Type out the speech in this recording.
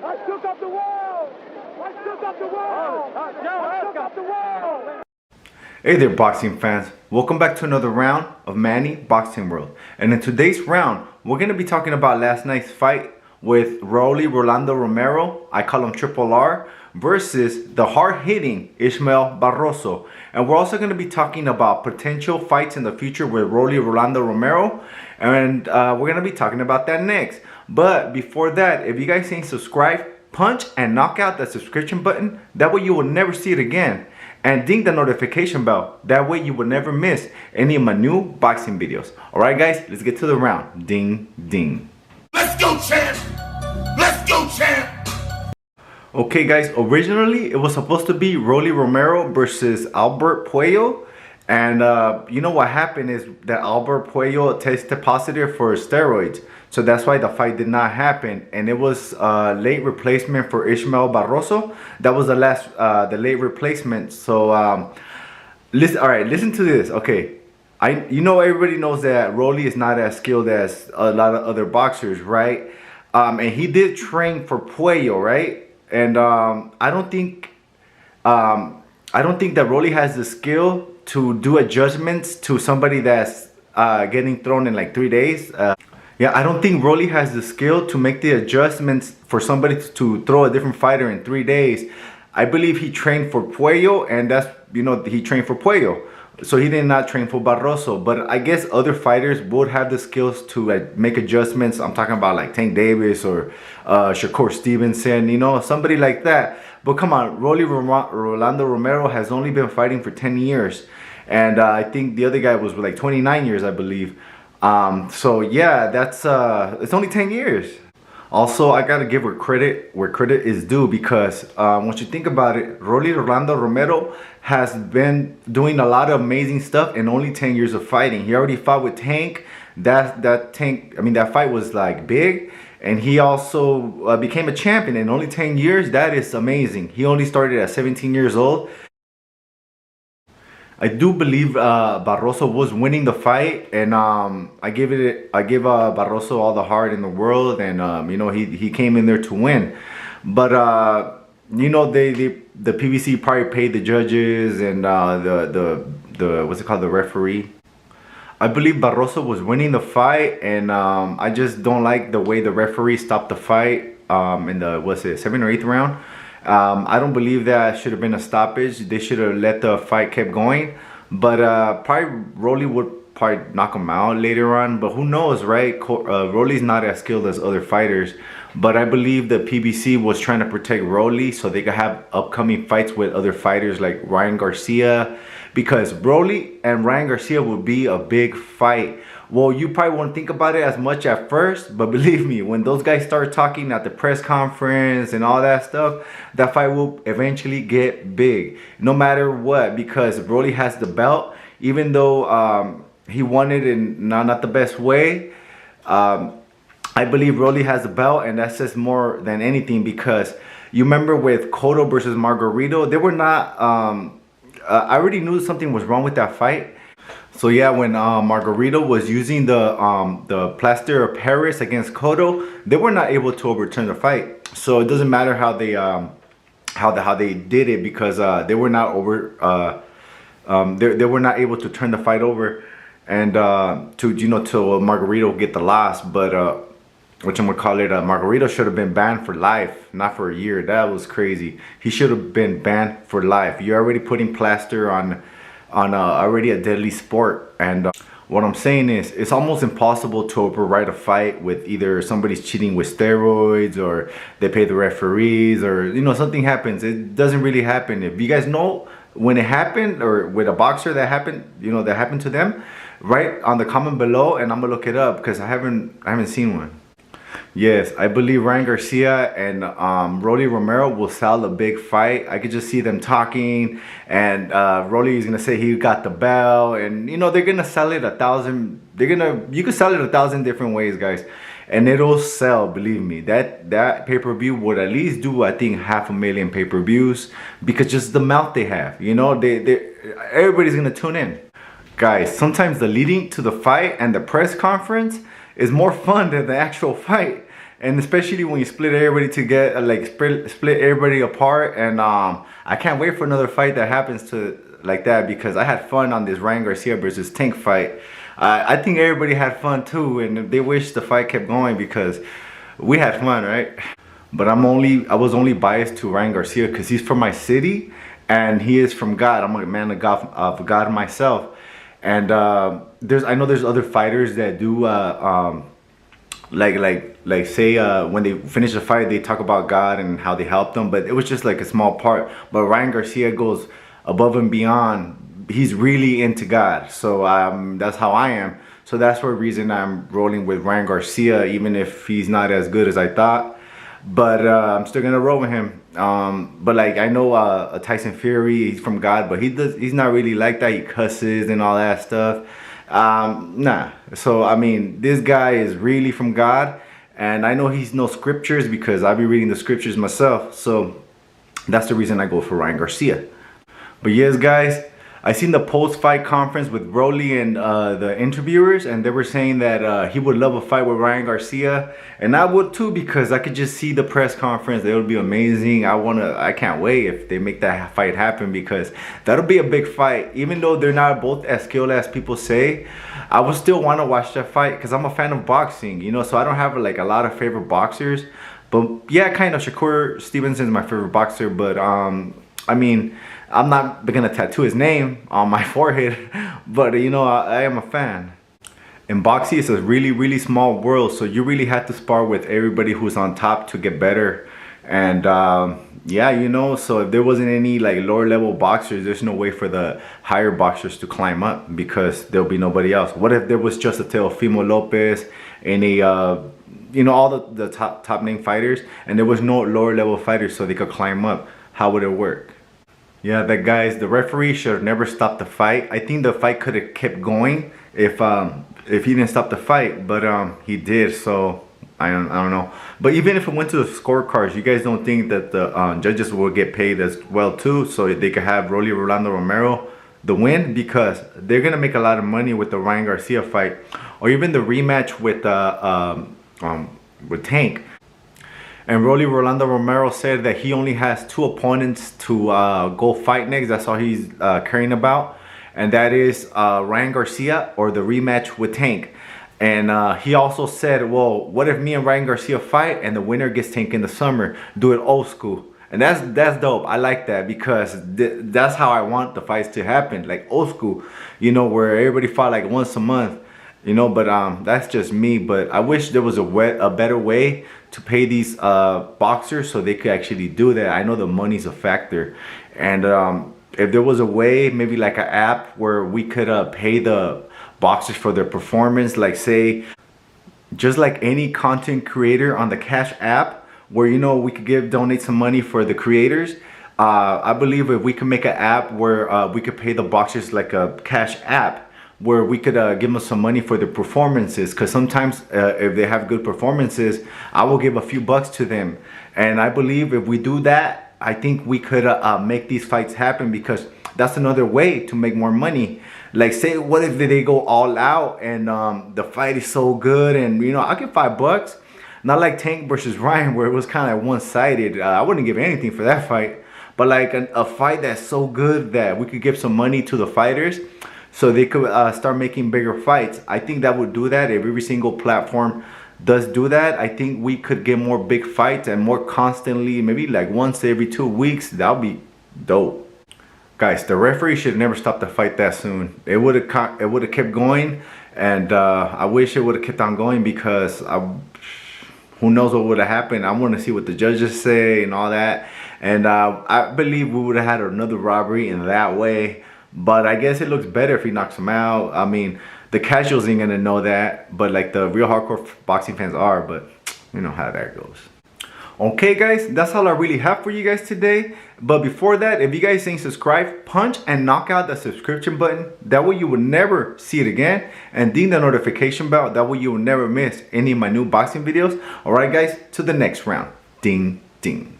I shook up the world! I shook up the world! I shook up the world! Hey there, boxing fans. Welcome back to another round of Manny Boxing World. And in today's round, we're going to be talking about last night's fight with Rollie Rolando Romero, I call him Triple R, versus the hard-hitting Ismael Barroso. And we're also going to be talking about potential fights in the future with Rollie Rolando Romero. And we're going to be talking about that next. But before that, if you guys ain't subscribed, punch and knock out that subscription button. That way you will never see it again. And ding the notification bell. That way you will never miss any of my new boxing videos. Alright guys, let's get to the round. Ding, ding. Let's go, champ! Let's go, champ! Okay guys, originally it was supposed to be Rollie Romero versus Albert Puello. And you know what happened is that Albert Puello tested positive for steroids. So that's why the fight did not happen. And it was late replacement for Ismael Barroso. That was the late replacement. So listen, all right, listen to this. Okay, you know, everybody knows that Rollie is not as skilled as a lot of other boxers, right? And he did train for Puello, right? And I don't think that Rollie has the skill to do adjustments to somebody that's getting thrown in like 3 days. Yeah, I don't think Rollie has the skill to make the adjustments for somebody to throw a different fighter in 3 days. I believe he trained for Puello, and that's, you know, he trained for Puello. So he did not train for Barroso. But I guess other fighters would have the skills to like make adjustments. I'm talking about like Tank Davis or Shakur Stevenson, you know, somebody like that. But come on, Rollie Rolando Romero has only been fighting for 10 years. And I think the other guy was like 29 years, I believe. So yeah, that's it's only 10 years. Also, I gotta give her credit where credit is due, because once you think about it, Rollie Rolando Romero has been doing a lot of amazing stuff in only 10 years of fighting. He already fought with Tank. That fight was like big, and he also became a champion in only 10 years. That is amazing. He only started at 17 years old. I do believe Barroso was winning the fight, and I give Barroso all the heart in the world, and you know, he came in there to win. But you know, the PBC probably paid the judges and the what's it called, the referee. I believe Barroso was winning the fight, and I just don't like the way the referee stopped the fight in the 7th or 8th round. I don't believe that should have been a stoppage. They should have let the fight keep going. But probably Rollie would probably knock him out later on. But who knows, right? Rollie's not as skilled as other fighters. But I believe the PBC was trying to protect Rollie so they could have upcoming fights with other fighters like Ryan Garcia. Because Rollie and Ryan Garcia would be a big fight. Well, you probably won't think about it as much at first, but believe me, when those guys start talking at the press conference and all that stuff, that fight will eventually get big, no matter what, because Rollie has the belt. Even though he won it in not the best way, I believe Rollie has the belt, and that says more than anything, because you remember with Cotto versus Margarito, they were not, I already knew something was wrong with that fight. So yeah, when Margarito was using the plaster of Paris against Cotto, they were not able to overturn the fight. So it doesn't matter how they did it, because they were not they were not able to turn the fight over, and to Margarito get the loss. But Margarito should have been banned for life, not for a year. That was crazy. He should have been banned for life. You're already putting plaster on already a deadly sport. And what I'm saying is, it's almost impossible to override a fight with either somebody's cheating with steroids, or they pay the referees, or you know, something happens. It doesn't really happen. If you guys know when it happened, or with a boxer that happened, you know, that happened to them, write on the comment below, and I'm gonna look it up, because I haven't seen one. Yes, I believe Ryan Garcia and Rollie Romero will sell a big fight. I could just see them talking, and Rollie is gonna say he got the bell, and you know, they're gonna sell it 1,000. You could sell it 1,000 different ways, guys, and it'll sell. Believe me, that pay-per-view would at least do, I think, 500,000 pay-per-views, because just the mouth they have. You know, everybody's gonna tune in. Guys, sometimes the leading to the fight and the press conference is more fun than the actual fight. and especially when you split everybody to get like split everybody apart. And I can't wait for another fight that happens to like that, because I had fun on this Ryan Garcia versus Tank fight. I think everybody had fun too, and they wish the fight kept going because we had fun, right? But I was only biased to Ryan Garcia because he's from my city and he is from God. I'm a man of God myself. And I know there's other fighters that do like say when they finish a fight they talk about God and how they helped them, but it was just like a small part. But Ryan Garcia goes above and beyond. He's really into God, so that's how I am. So that's for a reason I'm rolling with Ryan Garcia, even if he's not as good as I thought. But I'm still gonna roll with him. But like I know Tyson Fury, he's from God, but he's not really like that. He cusses and all that stuff. Nah. So I mean, this guy is really from God, and I know he's no scriptures because I'll be reading the scriptures myself. So that's the reason I go for Ryan Garcia. But yes, guys, I seen the post-fight conference with Rollie and the interviewers, and they were saying that he would love a fight with Ryan Garcia, and I would too, because I could just see the press conference. It would be amazing. I can't wait if they make that fight happen, because that'll be a big fight. Even though they're not both as skilled as people say, I would still want to watch that fight because I'm a fan of boxing, you know. So I don't have like a lot of favorite boxers, but yeah, kind of Shakur Stevenson's my favorite boxer. But I mean, I'm not gonna tattoo his name on my forehead, but you know, I am a fan. In boxing, it's a really small world, so you really have to spar with everybody who's on top to get better. And yeah, you know, so if there wasn't any like lower level boxers, there's no way for the higher boxers to climb up, because there'll be nobody else. What if there was just a Teofimo Lopez and a you know, all the top name fighters, and there was no lower level fighters so they could climb up? How would it work? Yeah, that guys, the referee should have never stopped the fight. I think the fight could have kept going if he didn't stop the fight, but he did. So I don't know. But even if it went to the scorecards, you guys don't think that the judges will get paid as well too, so they could have Rollie Rolando Romero the win, because they're gonna make a lot of money with the Ryan Garcia fight, or even the rematch with Tank. And Rollie Rolando Romero said that he only has 2 opponents to go fight next. That's all he's caring about. And that is Ryan Garcia or the rematch with Tank. And he also said, well, what if me and Ryan Garcia fight and the winner gets Tank in the summer? Do it old school. And that's dope. I like that, because that's how I want the fights to happen. Like old school, you know, where everybody fought like once a month. You know, but that's just me. But I wish there was a better way to pay these boxers so they could actually do that. I know the money's a factor, and if there was a way, maybe like an app where we could pay the boxers for their performance, like say, just like any content creator on the Cash app, where, you know, we could donate some money for the creators. I believe if we could make an app where we could pay the boxers like a Cash app, where we could give them some money for their performances, because sometimes if they have good performances, I will give a few bucks to them. And I believe if we do that, I think we could make these fights happen, because that's another way to make more money. Like say, what if they go all out and the fight is so good, and you know, I'll give $5. Not like Tank versus Ryan, where it was kind of one-sided. I wouldn't give anything for that fight, but like a fight that's so good that we could give some money to the fighters, so they could start making bigger fights. I think that would do that. If every single platform does do that, I think we could get more big fights and more constantly, maybe like once every 2 weeks. That would be dope. Guys, the referee should never stop the fight that soon. It would have kept going, and I wish it would have kept on going, because who knows what would have happened. I want to see what the judges say and all that. And I believe we would have had another robbery in that way. But I guess it looks better if he knocks him out. I mean, the casuals ain't gonna know that, but like the real hardcore boxing fans are. But you know how that goes. Okay guys, that's all I really have for you guys today. But before that, if you guys ain't subscribed, punch and knock out the subscription button. That way you will never see it again. And ding the notification bell. That way you will never miss any of my new boxing videos. Alright guys, to the next round. Ding, ding.